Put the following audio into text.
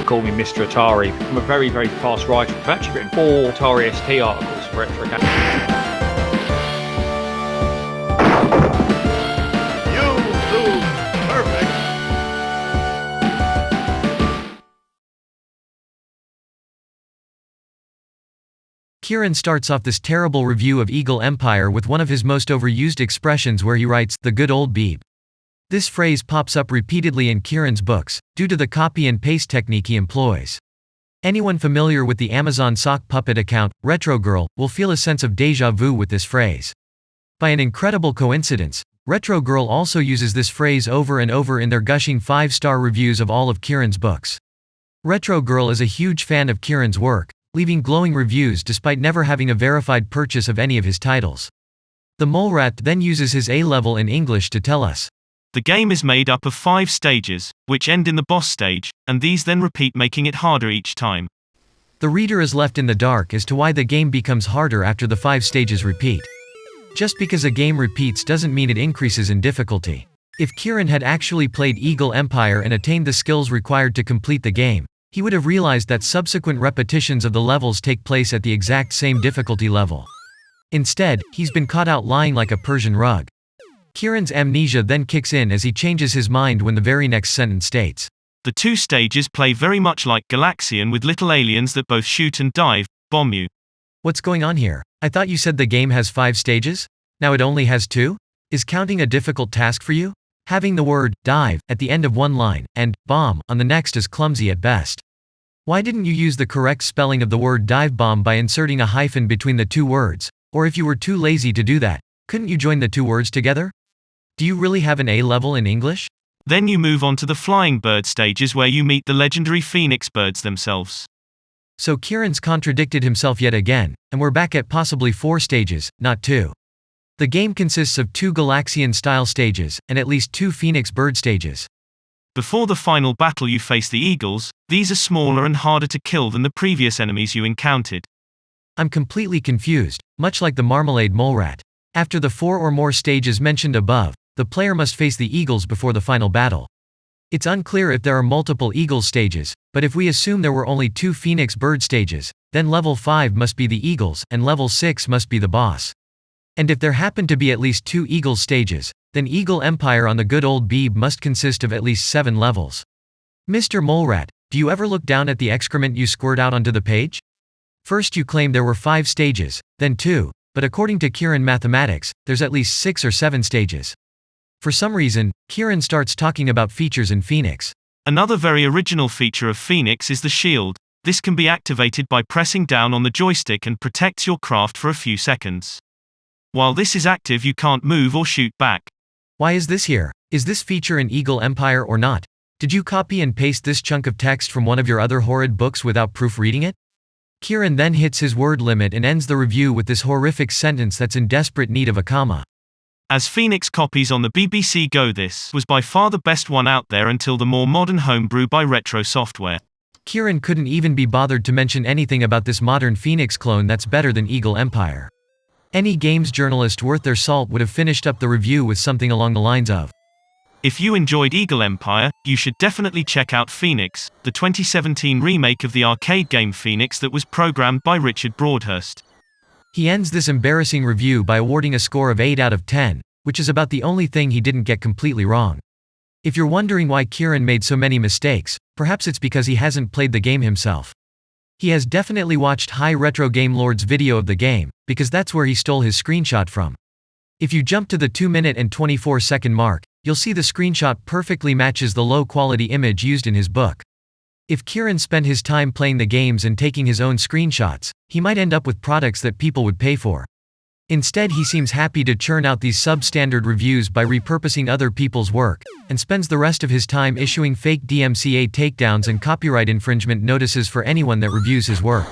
Call me Mr. Atari. I'm a very, very fast writer. I've actually written 4 Atari ST articles for Retro Cat. You do perfect. Kieren starts off this terrible review of Eagle Empire with one of his most overused expressions where he writes, "the good old beeb." This phrase pops up repeatedly in Kieren's books, due to the copy and paste technique he employs. Anyone familiar with the Amazon sock puppet account, RetroGirl, will feel a sense of déjà vu with this phrase. By an incredible coincidence, RetroGirl also uses this phrase over and over in their gushing 5-star reviews of all of Kieren's books. RetroGirl is a huge fan of Kieren's work, leaving glowing reviews despite never having a verified purchase of any of his titles. The Mole Rat then uses his A-level in English to tell us, "The game is made up of 5 stages, which end in the boss stage, and these then repeat, making it harder each time." The reader is left in the dark as to why the game becomes harder after the 5 stages repeat. Just because a game repeats doesn't mean it increases in difficulty. If Kieren had actually played Eagle Empire and attained the skills required to complete the game, he would have realized that subsequent repetitions of the levels take place at the exact same difficulty level. Instead, he's been caught out lying like a Persian rug. Kieren's amnesia then kicks in as he changes his mind when the very next sentence states, "The 2 stages play very much like Galaxian, with little aliens that both shoot and dive, bomb you." What's going on here? I thought you said the game has 5 stages? Now it only has 2? Is counting a difficult task for you? Having the word dive at the end of one line and bomb on the next is clumsy at best. Why didn't you use the correct spelling of the word dive bomb by inserting a hyphen between the 2 words? Or if you were too lazy to do that, couldn't you join the 2 words together? Do you really have an A-level in English? Then you move on to the flying bird stages where you meet the legendary phoenix birds themselves. So Kieren's contradicted himself yet again, and we're back at possibly 4 stages, not 2. The game consists of 2 Galaxian-style stages, and at least 2 Phoenix bird stages. Before the final battle you face the eagles. These are smaller and harder to kill than the previous enemies you encountered. I'm completely confused, much like the Marmalade Mole Rat. After the 4 or more stages mentioned above, the player must face the eagles before the final battle. It's unclear if there are multiple eagle stages, but if we assume there were only 2 Phoenix bird stages, then level 5 must be the eagles, and level 6 must be the boss. And if there happen to be at least 2 eagle stages, then Eagle Empire on the good old beeb must consist of at least 7 levels. Mr. Mole Rat, do you ever look down at the excrement you squirt out onto the page? First you claim there were 5 stages, then 2, but according to Kieren mathematics, there's at least 6 or 7 stages. For some reason, Kieren starts talking about features in Phoenix. Another very original feature of Phoenix is the shield. This can be activated by pressing down on the joystick and protects your craft for a few seconds. While this is active, you can't move or shoot back. Why is this here? Is this feature in Eagle Empire or not? Did you copy and paste this chunk of text from one of your other horrid books without proofreading it? Kieren then hits his word limit and ends the review with this horrific sentence that's in desperate need of a comma. As Phoenix copies on the BBC Go, this was by far the best one out there until the more modern homebrew by Retro Software. Kieren couldn't even be bothered to mention anything about this modern Phoenix clone that's better than Eagle Empire. Any games journalist worth their salt would have finished up the review with something along the lines of, "If you enjoyed Eagle Empire, you should definitely check out Phoenix, the 2017 remake of the arcade game Phoenix that was programmed by Richard Broadhurst." He ends this embarrassing review by awarding a score of 8 out of 10, which is about the only thing he didn't get completely wrong. If you're wondering why Kieren made so many mistakes, perhaps it's because he hasn't played the game himself. He has definitely watched High Retro Game Lord's video of the game, because that's where he stole his screenshot from. If you jump to the 2-minute and 24-second mark, you'll see the screenshot perfectly matches the low-quality image used in his book. If Kieren spent his time playing the games and taking his own screenshots, he might end up with products that people would pay for. Instead, he seems happy to churn out these substandard reviews by repurposing other people's work, and spends the rest of his time issuing fake DMCA takedowns and copyright infringement notices for anyone that reviews his work.